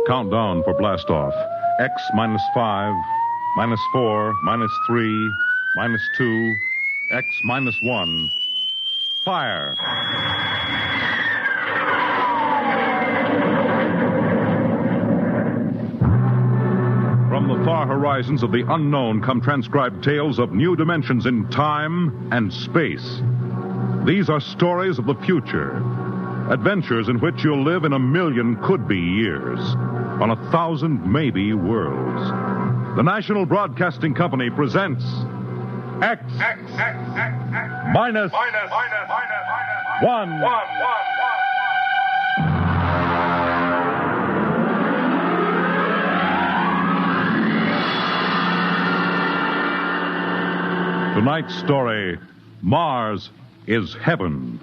countdown for blastoff. X minus 5, minus 4, minus 3, minus 2, X minus 1. Fire! From the far horizons of the unknown come transcribed tales of new dimensions in time and space. These are stories of the future. Adventures in which you'll live in 1,000,000 could-be years, on 1,000 maybe worlds. The National Broadcasting Company presents X minus 1. Tonight's story, Mars is Heaven.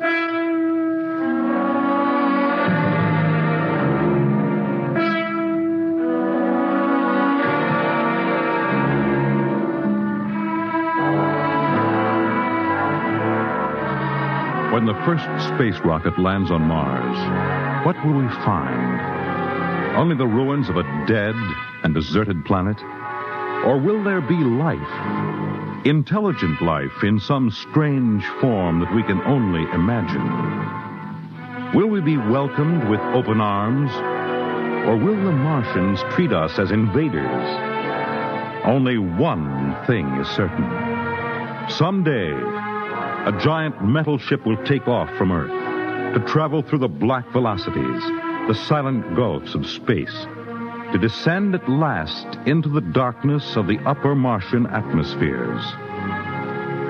When the first space rocket lands on Mars, what will we find? Only the ruins of a dead and deserted planet? Or will there be life? Intelligent life in some strange form that we can only imagine? Will we be welcomed with open arms? Or will the Martians treat us as invaders? Only one thing is certain. Someday, a giant metal ship will take off from Earth to travel through the black velocities, the silent gulfs of space, to descend at last into the darkness of the upper Martian atmospheres.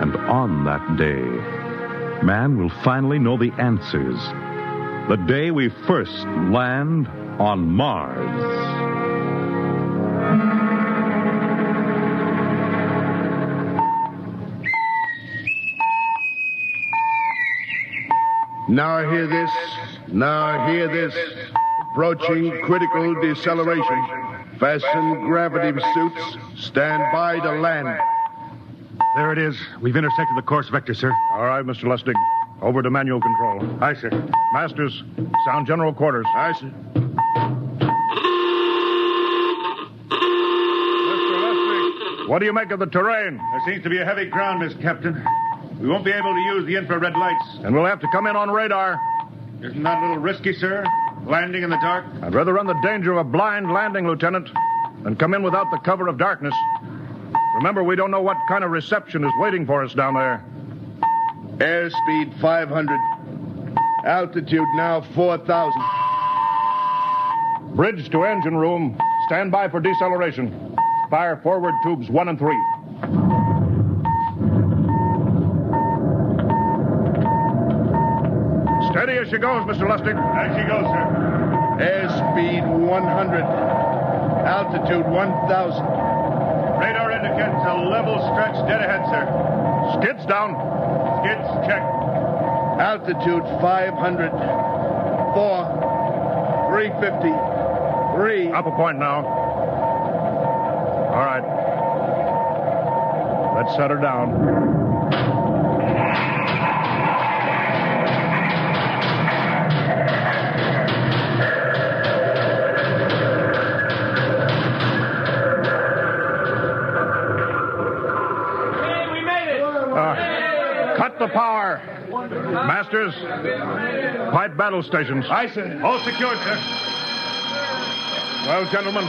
And on that day, man will finally know the answers. The day we first land on Mars. Now hear this. Now hear this. Approaching critical deceleration. Fasten gravity suits. Stand by to land. There it is. We've intersected the course vector, sir. All right, Mr. Lustig. Over to manual control. Aye, sir. Masters, sound general quarters. Aye, sir. Mr. Lustig, what do you make of the terrain? There seems to be a heavy ground, Miss Captain. We won't be able to use the infrared lights. And we'll have to come in on radar. Isn't that a little risky, sir? Landing in the dark? I'd rather run the danger of a blind landing, Lieutenant, than come in without the cover of darkness. Remember, we don't know what kind of reception is waiting for us down there. Airspeed 500. Altitude now 4,000. Bridge to engine room. Stand by for deceleration. Fire forward tubes 1 and 3. Steady as she goes, Mr. Lustig. As she goes, sir. Airspeed 100. Altitude 1,000. Radar indicates a level stretch dead ahead, sir. Skids down. Skids check. Altitude 500. 4. 350. 3. Up a point now. All right. Let's set her down. Cut the power. Masters, pipe battle stations. Aye, sir. All secured, sir. Well, gentlemen,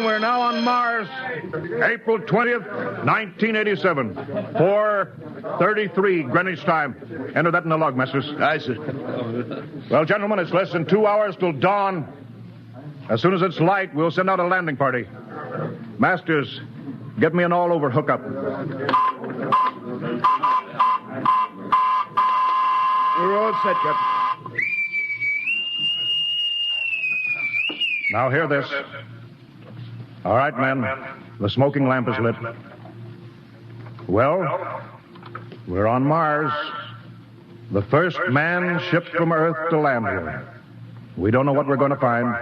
we're now on Mars, April 20th, 1987, 4:33 Greenwich time. Enter that in the log, Masters. Aye, sir. Well, gentlemen, it's less than 2 hours till dawn. As soon as it's light, we'll send out a landing party. Masters, get me an all-over hookup. We're all set, Captain. Now hear this. All right, men. The smoking lamp is lit. Well, we're on Mars. The first manned ship from Earth to land here. We don't know what we're going to find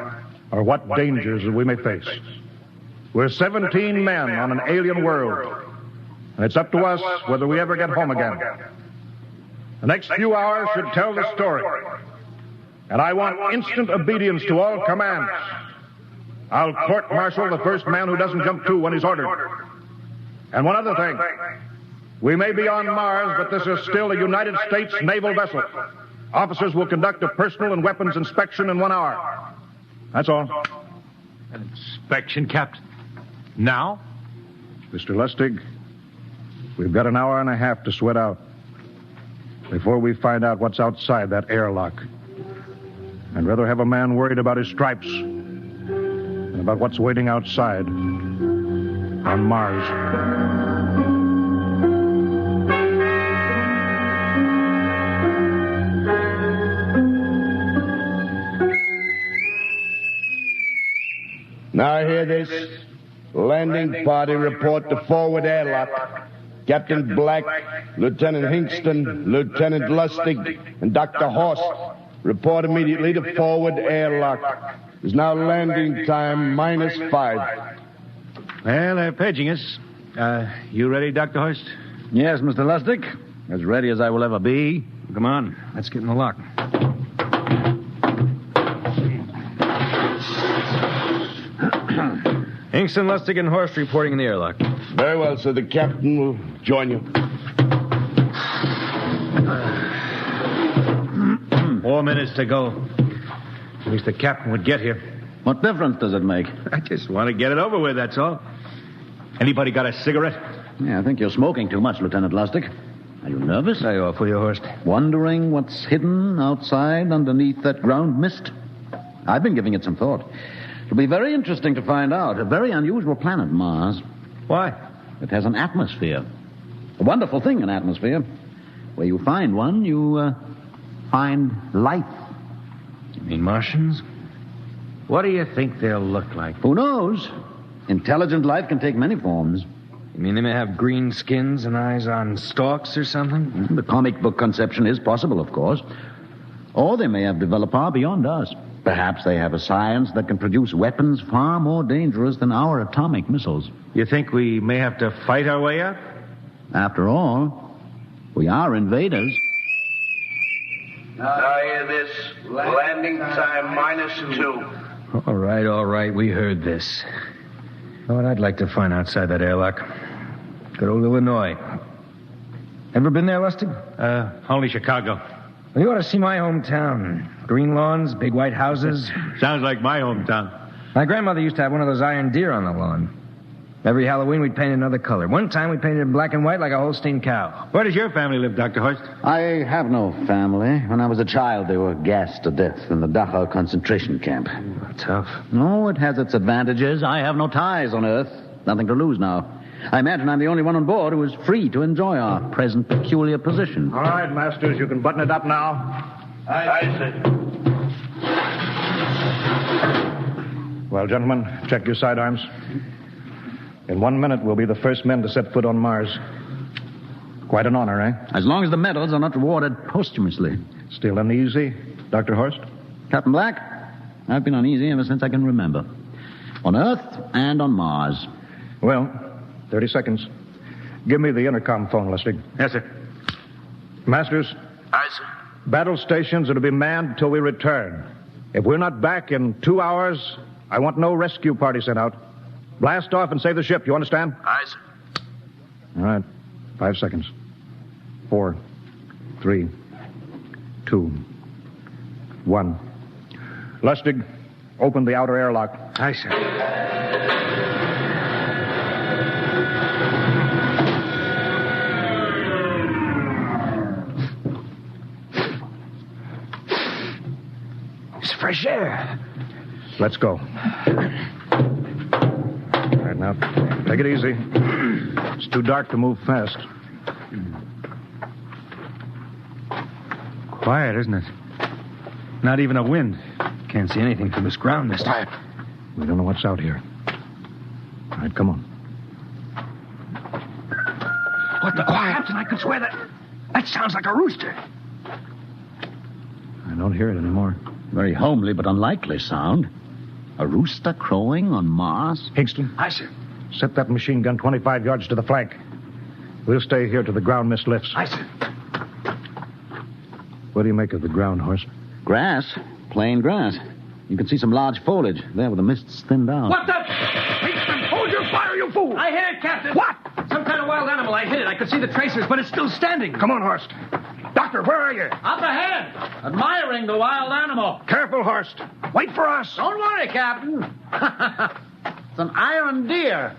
or what dangers we may face. We're 17 men on an alien world, and it's up to us whether we ever get home again. The next few hours should tell the story. And I want instant obedience to all commands. I'll court-martial the first man who doesn't jump to when he's ordered. And one other thing. We may be on Mars, but this is still a United States naval vessel. Officers will conduct a personal and weapons inspection in 1 hour. That's all. An inspection, Captain? Now? Mr. Lustig, we've got an hour and a half to sweat out before we find out what's outside that airlock. I'd rather have a man worried about his stripes than about what's waiting outside on Mars. Now hear this. Landing party report to forward airlock. Captain Black, Lieutenant Hingston, Lieutenant Lustig, and Dr. Horst report immediately to forward airlock. There's now landing time -5. Well, they're paging us. You ready, Dr. Horst? Yes, Mr. Lustig. As ready as I will ever be. Come on, let's get in the lock. Hingston, Lustig, and Horst reporting in the airlock. Very well, sir. The captain will join you. 4 minutes to go. At least the captain would get here. What difference does it make? I just want to get it over with, that's all. Anybody got a cigarette? Yeah, I think you're smoking too much, Lieutenant Lustig. Are you nervous? Lay off, will you, Horst? Wondering what's hidden outside underneath that ground mist? I've been giving it some thought. It'll be very interesting to find out. A very unusual planet, Mars. Why? It has an atmosphere. A wonderful thing, an atmosphere. Where you find one, you find life. You mean Martians? What do you think they'll look like? Who knows? Intelligent life can take many forms. You mean they may have green skins and eyes on stalks or something? The comic book conception is possible, of course. Or they may have developed far beyond us. Perhaps they have a science that can produce weapons far more dangerous than our atomic missiles. You think we may have to fight our way out? After all, we are invaders. Now hear this. Landing time -2. All right. We heard this. You know what I'd like to find outside that airlock? Good old Illinois. Ever been there, Lustig? Only Chicago. Well, you ought to see my hometown. Green lawns, big white houses. Sounds like my hometown. My grandmother used to have one of those iron deer on the lawn. Every Halloween, we'd paint another color. One time, we painted it black and white like a Holstein cow. Where does your family live, Dr. Horst? I have no family. When I was a child, they were gassed to death in the Dachau concentration camp. Tough. No, it has its advantages. I have no ties on Earth. Nothing to lose now. I imagine I'm the only one on board who is free to enjoy our present peculiar position. All right, Masters, you can button it up now. Aye, sir. Well, gentlemen, check your sidearms. In 1 minute, we'll be the first men to set foot on Mars. Quite an honor, eh? As long as the medals are not rewarded posthumously. Still uneasy, Dr. Horst? Captain Black, I've been uneasy ever since I can remember. On Earth and on Mars. Well, 30 seconds. Give me the intercom phone, Lustig. Yes, sir. Masters? Aye, sir. Battle stations are to be manned until we return. If we're not back in 2 hours, I want no rescue party sent out. Blast off and save the ship, you understand? Aye, sir. All right. 5 seconds. 4, 3, 2, 1. Lustig, open the outer airlock. Aye, sir. It's fresh air. Let's go. All right, now, take it easy. It's too dark to move fast. Quiet, isn't it? Not even a wind. Can't see anything from this ground this time. We don't know what's out here. All right, come on. What the quiet? Captain, I could swear that sounds like a rooster. I don't hear it anymore. Very homely but unlikely sound. A rooster crowing on Mars? Hingston. Aye, sir. Set that machine gun 25 yards to the flank. We'll stay here till the ground mist lifts. Aye, sir. What do you make of the ground, Horst? Grass. Plain grass. You can see some large foliage there where the mist's thinned out. What the? Hingston, hold your fire, you fool! I hit it, Captain. What? Some kind of wild animal. I hit it. I could see the tracers, but it's still standing. Come on, Horst. Doctor, where are you? Up ahead. Admiring the wild animal. Careful, Horst. Wait for us. Don't worry, Captain. It's an iron deer.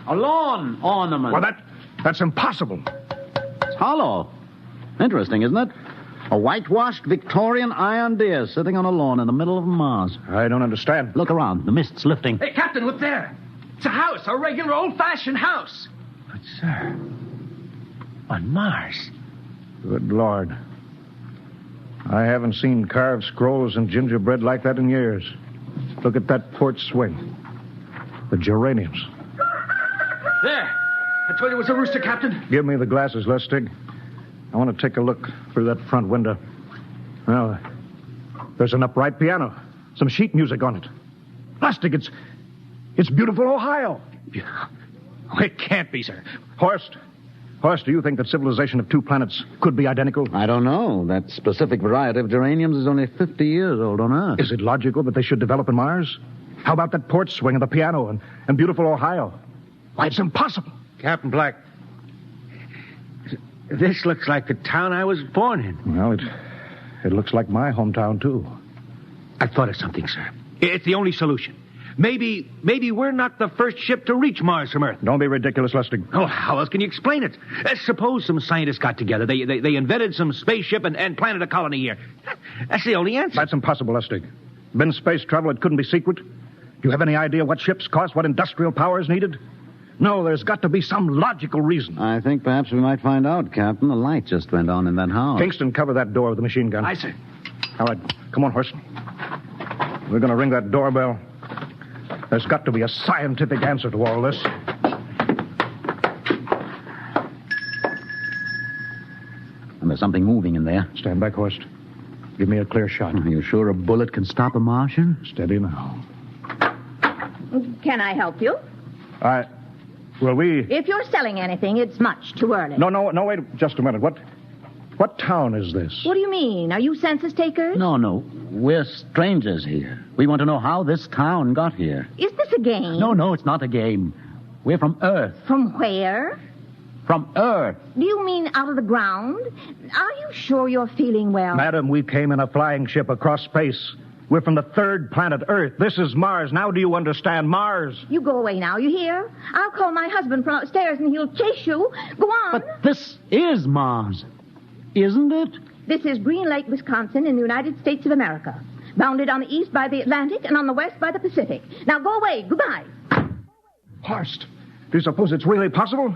A lawn ornament. Well, that's impossible. It's hollow. Interesting, isn't it? A whitewashed Victorian iron deer sitting on a lawn in the middle of Mars. I don't understand. Look around. The mist's lifting. Hey, Captain, look there. It's a house, a regular old-fashioned house. But, sir, on Mars. Good Lord. I haven't seen carved scrolls and gingerbread like that in years. Look at that porch swing. The geraniums. There. I told you it was a rooster, Captain. Give me the glasses, Lustig. I want to take a look through that front window. Well, there's an upright piano. Some sheet music on it. Lustig, it's beautiful Ohio. It can't be, sir. Horst, do you think that civilization of two planets could be identical? I don't know. That specific variety of geraniums is only 50 years old on Earth. Is it logical that they should develop in Mars? How about that porch swing and the piano and beautiful Ohio? Why, it's impossible. Captain Black, this looks like the town I was born in. Well, it looks like my hometown, too. I've thought of something, sir. It's the only solution. Maybe we're not the first ship to reach Mars from Earth. Don't be ridiculous, Lustig. Oh, how else can you explain it? Suppose some scientists got together. They invented some spaceship and planted a colony here. That's the only answer. That's impossible, Lustig. Been space travel, it couldn't be secret. Do you have any idea what ships cost, what industrial power is needed? No, there's got to be some logical reason. I think perhaps we might find out, Captain. The light just went on in that house. Kingston, cover that door with the machine gun. Aye, sir. All right, come on, Horst. We're going to ring that doorbell. There's got to be a scientific answer to all this. And there's something moving in there. Stand back, Horst. Give me a clear shot. Are you sure a bullet can stop a Martian? Steady now. Can I help you? Well, If you're selling anything, it's much too early. No, wait just a minute. What town is this? What do you mean? Are you census takers? No. We're strangers here. We want to know how this town got here. Is this a game? No, it's not a game. We're from Earth. From where? From Earth. Do you mean out of the ground? Are you sure you're feeling well? Madam, we came in a flying ship across space. We're from the third planet, Earth. This is Mars. Now do you understand? Mars. You go away now, you hear? I'll call my husband from upstairs and he'll chase you. Go on. But this is Mars, isn't it? This is Green Lake, Wisconsin, in the United States of America. Bounded on the east by the Atlantic and on the west by the Pacific. Now go away. Goodbye. Horst, do you suppose it's really possible?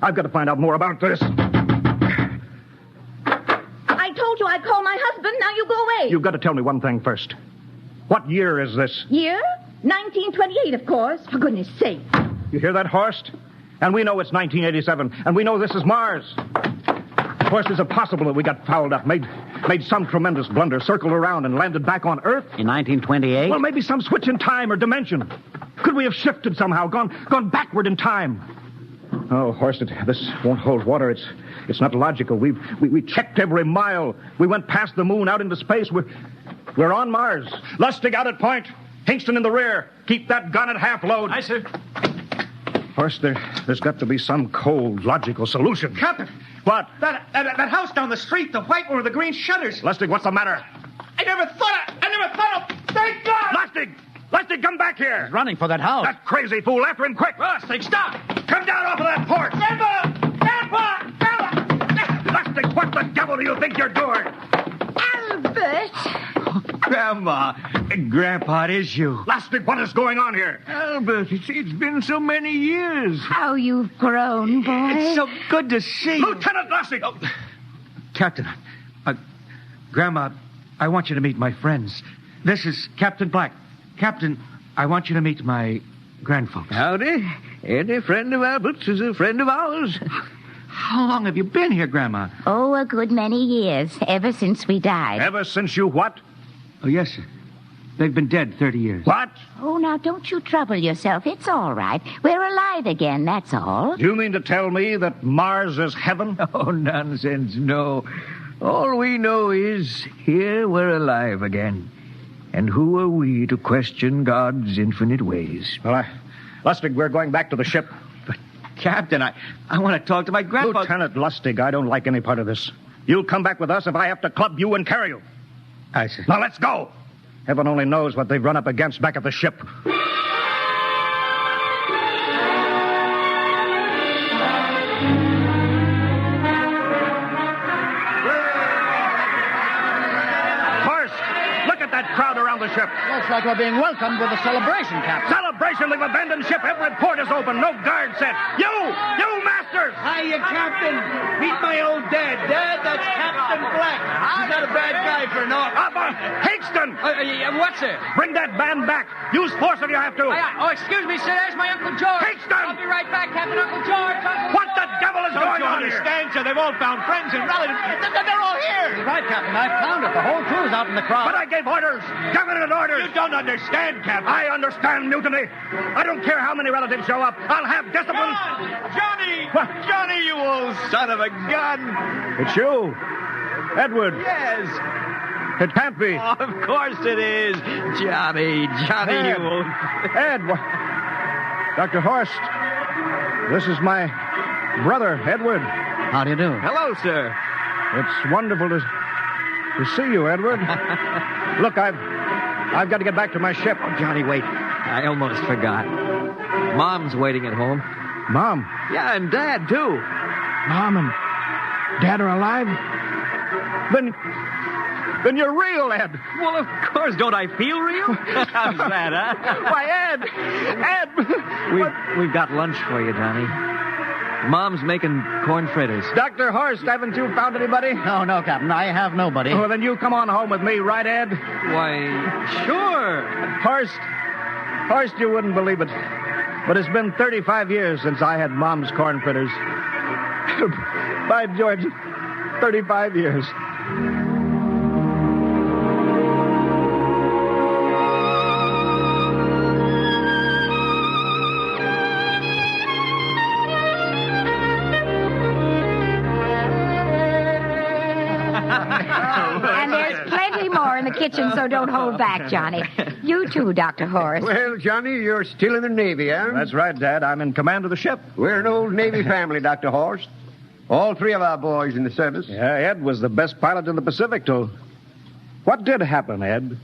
I've got to find out more about this. I told you I'd call my husband. Now you go away. You've got to tell me one thing first. What year is this? Year? 1928, of course. For goodness sake. You hear that, Horst? And we know it's 1987, and we know this is Mars. Horst, is it possible that we got fouled up, made some tremendous blunder, circled around, and landed back on Earth? In 1928? Well, maybe some switch in time or dimension. Could we have shifted somehow, gone backward in time? Oh, Horst, this won't hold water. It's not logical. We checked every mile. We went past the moon, out into space. We're on Mars. Lustig out at point. Hingston in the rear. Keep that gun at half load. Aye, sir. Horst, there's got to be some cold, logical solution. Captain. What? That house down the street, the white one with the green shutters. Lustig, what's the matter? I never thought of... Thank God! Lustig, come back here. He's running for that house. That crazy fool. After him, quick. Lustig, stop! Come down off of that porch. Grandpa! Lustig, what the devil do you think you're doing? Albert! Grandma, Grandpa, it is you. Lustig, what is going on here? Albert, it's been so many years. How you've grown, boy. It's so good to see you. Lieutenant Lustig! Oh. Captain, Grandma, I want you to meet my friends. This is Captain Black. Captain, I want you to meet my grandfolks. Howdy. Any friend of Albert's is a friend of ours. How long have you been here, Grandma? Oh, a good many years, ever since we died. Ever since you what? Oh, yes, sir. They've been dead 30 years. What? Oh, now, don't you trouble yourself. It's all right. We're alive again, that's all. Do you mean to tell me that Mars is heaven? Oh, nonsense, no. All we know is here we're alive again. And who are we to question God's infinite ways? Well, Lustig, we're going back to the ship. Captain, I want to talk to my grandpa. Lieutenant Lustig, I don't like any part of this. You'll come back with us if I have to club you and carry you. I see. Now, let's go. Heaven only knows what they've run up against back at the ship. Crowd around the ship. Looks like we're being welcomed with a celebration, Captain. Celebration? They've abandoned ship. Every port is open. No guard set. You masters! Hiya, Captain. Meet my old dad. Dad, that's Captain Black. He's not a bad guy for naught. Higston! What's it? Bring that band back. Use force if you have to. Excuse me, sir. There's my Uncle George. Higston! I'll be right back, Captain. Uncle George. What the devil is going on here? Understand, sir? They've all found friends and relatives. They're all here. You're right, Captain. I found it. The whole crew's out in the crowd. But I gave orders. Definite orders. You don't understand, Captain. I understand mutiny. I don't care how many relatives show up. I'll have discipline. Johnny! Johnny, you old son of a gun! It's you, Edward. Yes. It can't be. Oh, of course it is. Johnny, Ed. you old... Ed, Dr. Horst, this is my brother, Edward. How do you do? Hello, sir. It's wonderful to see you, Edward. Look, I've got to get back to my ship. Oh, Johnny, wait. I almost forgot. Mom's waiting at home. Mom? Yeah, and Dad, too. Mom and Dad are alive? Then you're real, Ed. Well, of course. Don't I feel real? How's that, huh? Why, Ed! We've got lunch for you, Johnny. Mom's making corn fritters. Dr. Horst, haven't you found anybody? No, Captain. I have nobody. Well, then you come on home with me, right, Ed? Why, sure. Horst, you wouldn't believe it, but it's been 35 years since I had Mom's corn fritters. By George, 35 years. And there's plenty more in the kitchen, so don't hold back, Johnny. You too, Dr. Horst. Well, Johnny, you're still in the Navy, huh? That's right, Dad. I'm in command of the ship. We're an old Navy family, Dr. Horst. All three of our boys in the service. Yeah, Ed was the best pilot in the Pacific, too. What did happen, Ed?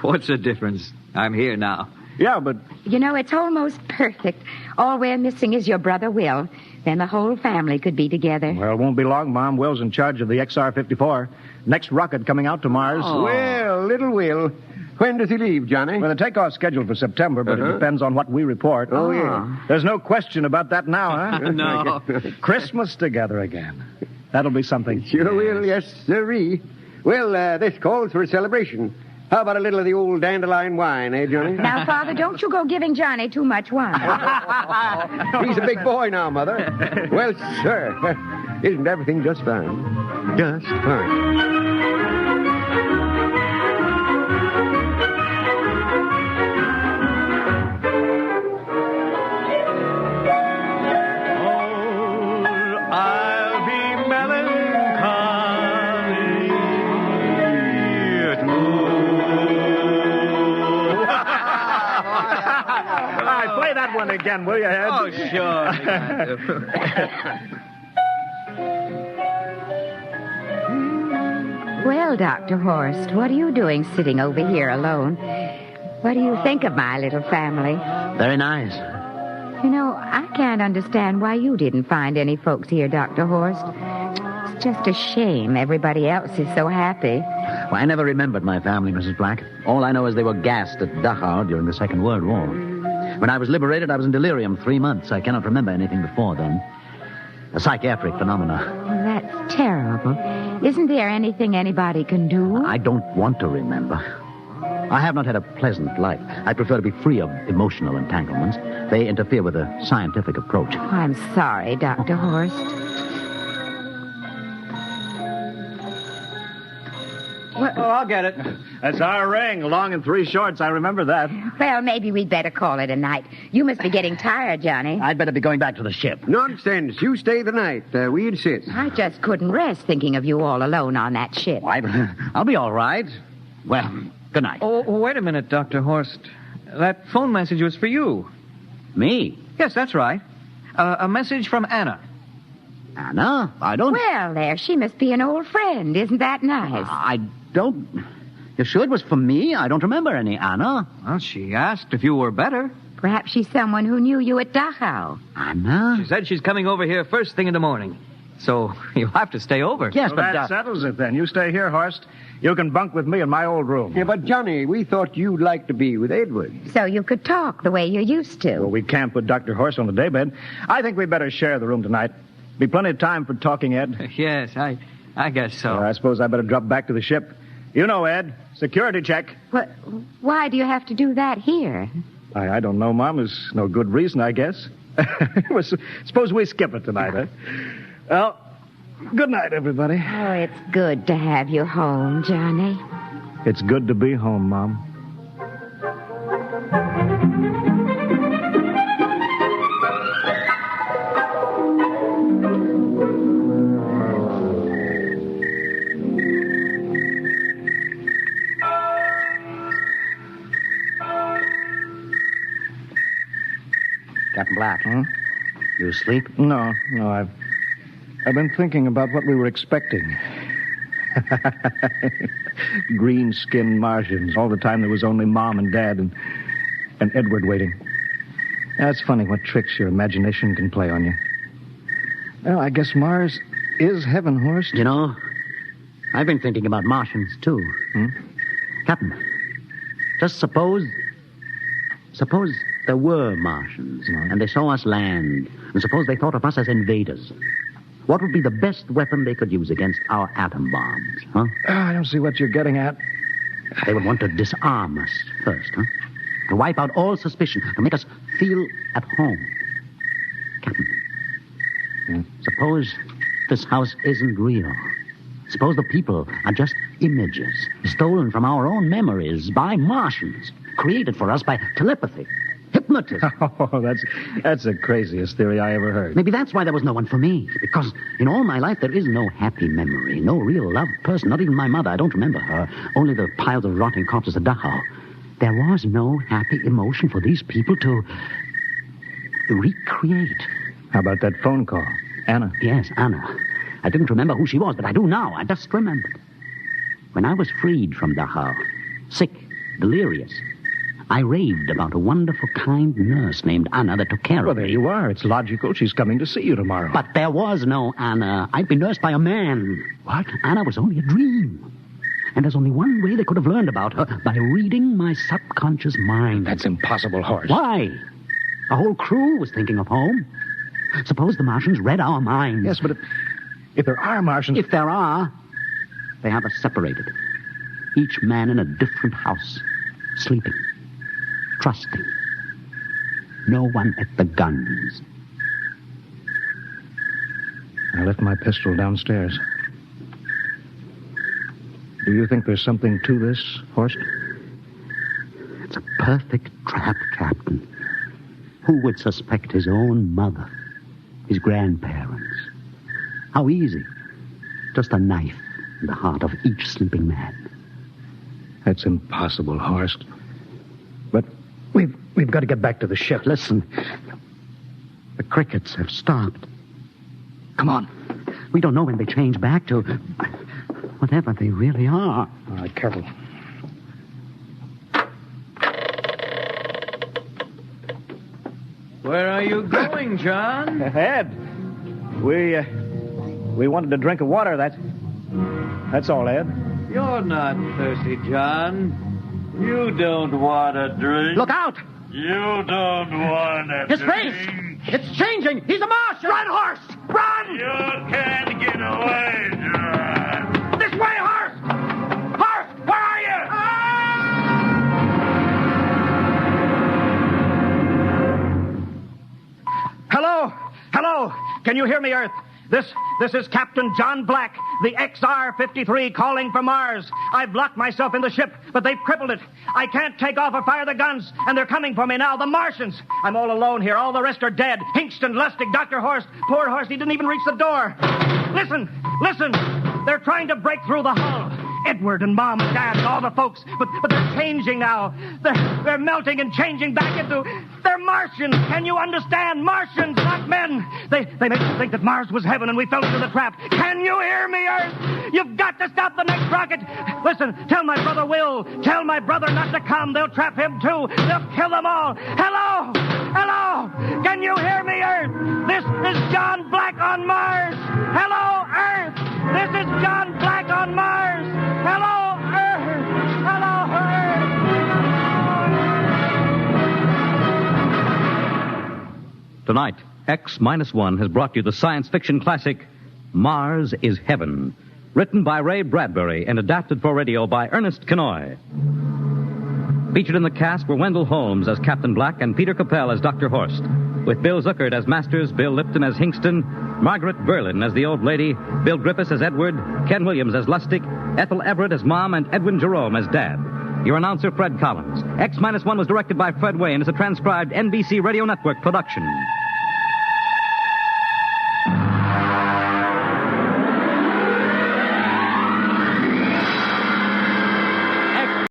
What's the difference? I'm here now. Yeah, but... You know, it's almost perfect. All we're missing is your brother, Will. Then the whole family could be together. Well, it won't be long, Mom. Will's in charge of the XR-54. Next rocket coming out to Mars. Oh. Well, little Will. When does he leave, Johnny? Well, the takeoff's scheduled for September, but it depends on what we report. Oh, yeah. There's no question about that now, huh? No. Christmas together again. That'll be something. Sure will, yes, sirree. Well, this calls for a celebration. How about a little of the old dandelion wine, eh, Johnny? Now, Father, don't you go giving Johnny too much wine. He's a big boy now, Mother. Well, sir, isn't everything just fine? Just fine. Play that one again, will you, Ed? Oh, sure. Well, Dr. Horst, what are you doing sitting over here alone? What do you think of my little family? Very nice. You know, I can't understand why you didn't find any folks here, Dr. Horst. It's just a shame everybody else is so happy. Well, I never remembered my family, Mrs. Black. All I know is they were gassed at Dachau during the Second World War. When I was liberated, I was in delirium 3 months. I cannot remember anything before then. A psychiatric phenomena. Well, that's terrible. Isn't there anything anybody can do? I don't want to remember. I have not had a pleasant life. I prefer to be free of emotional entanglements. They interfere with a scientific approach. Oh, I'm sorry, Dr. Horst. Oh, I'll get it. That's our ring, long and 3 shorts. I remember that. Well, maybe we'd better call it a night. You must be getting tired, Johnny. I'd better be going back to the ship. Nonsense. You stay the night. We insist. I just couldn't rest thinking of you all alone on that ship. I'll be all right. Well, good night. Oh, wait a minute, Dr. Horst. That phone message was for you. Me? Yes, that's right. A message from Anna. Anna? I don't... Well, there, she must be an old friend. Isn't that nice? I don't... You sure it was for me? I don't remember any Anna. Well, she asked if you were better. Perhaps she's someone who knew you at Dachau. Anna? She said she's coming over here first thing in the morning. So you'll have to stay over. Yes, Well, that settles it then. You stay here, Horst. You can bunk with me in my old room. Yeah, but Johnny, we thought you'd like to be with Edward. So you could talk the way you used to. Well, we can't put Dr. Horst on the daybed. I think we better share the room tonight. Be plenty of time for talking, Ed. Yes, I guess so. I suppose I better drop back to the ship. You know, Ed, security check. What? Why do you have to do that here? I don't know, Mom. There's no good reason, I guess. Suppose we skip it tonight, huh? Well, good night, everybody. Oh, it's good to have you home, Johnny. It's good to be home, Mom. Captain Black. You asleep? No, I've been thinking about what we were expecting. Green-skinned Martians. All the time there was only Mom and Dad and Edward waiting. That's funny what tricks your imagination can play on you. Well, I guess Mars is heaven, Horst. You know, I've been thinking about Martians, too. Captain, just suppose there were Martians, and they saw us land, and suppose they thought of us as invaders. What would be the best weapon they could use against our atom bombs, huh? I don't see what you're getting at. They would want to disarm us first, huh? To wipe out all suspicion, to make us feel at home. Captain, suppose this house isn't real. Suppose the people are just images, stolen from our own memories by Martians, created for us by telepathy, hypnotism. Oh, that's the craziest theory I ever heard. Maybe that's why there was no one for me. Because in all my life, there is no happy memory, no real loved person, not even my mother. I don't remember her. Only the piles of rotting corpses at Dachau. There was no happy emotion for these people to recreate. How about that phone call? Anna? Yes, Anna. I didn't remember who she was, but I do now. I just remembered. When I was freed from Dachau, sick, delirious, I raved about a wonderful, kind nurse named Anna that took care of me. Well, there you are. It's logical. She's coming to see you tomorrow. But there was no Anna. I'd been nursed by a man. What? Anna was only a dream. And there's only one way they could have learned about her, by reading my subconscious mind. That's impossible, Horst. Why? A whole crew was thinking of home. Suppose the Martians read our minds. Yes, but if there are Martians... If there are, they have us separated. Each man in a different house, sleeping, trusting. No one at the guns. I left my pistol downstairs. Do you think there's something to this, Horst? It's a perfect trap, Captain. Who would suspect his own mother, his grandparents? How easy. Just a knife in the heart of each sleeping man. That's impossible, Horst. But we've got to get back to the ship. Listen. The crickets have stopped. Come on. We don't know when they change back to whatever they really are. All right, careful. Where are you going, John? Ed, we wanted a drink of water. That's all, Ed. You're not thirsty, John. You don't want a drink. Look out! You don't want a His drink. face! It's changing! He's a Martian! Run, horse! Run! You can't get away, John. This way, Horst! Horst, where are you? Hello? Hello? Can you hear me, Earth? This is Captain John Black, the XR-53 calling from Mars. I've locked myself in the ship, but they've crippled it. I can't take off or fire the guns, and they're coming for me now, the Martians. I'm all alone here. All the rest are dead. Hingston, Lustig, Dr. Horst. Poor Horst, he didn't even reach the door. Listen. They're trying to break through the hull. Edward and Mom and Dad and all the folks. But they're changing now. They're melting and changing back into... They're Martians. Can you understand? Martians, not men. They made us think that Mars was heaven and we fell into the trap. Can you hear me, Earth? You've got to stop the next rocket. Listen, tell my brother Will. Tell my brother not to come. They'll trap him, too. They'll kill them all. Hello? Hello? Can you hear me, Earth? This is John Black on Mars. Hello, Earth. This is John Black on Mars. Hello, Earth. Hello, Earth. Tonight, X-1 has brought you the science fiction classic, Mars is Heaven, written by Ray Bradbury and adapted for radio by Ernest Kenoy. Featured in the cast were Wendell Holmes as Captain Black and Peter Capell as Dr. Horst, with Bill Zuckert as Masters, Bill Lipton as Hingston, Margaret Berlin as the old lady, Bill Griffiths as Edward, Ken Williams as Lustig, Ethel Everett as Mom, and Edwin Jerome as Dad. Your announcer, Fred Collins. X-1 was directed by Fred Way and is a transcribed NBC Radio Network production.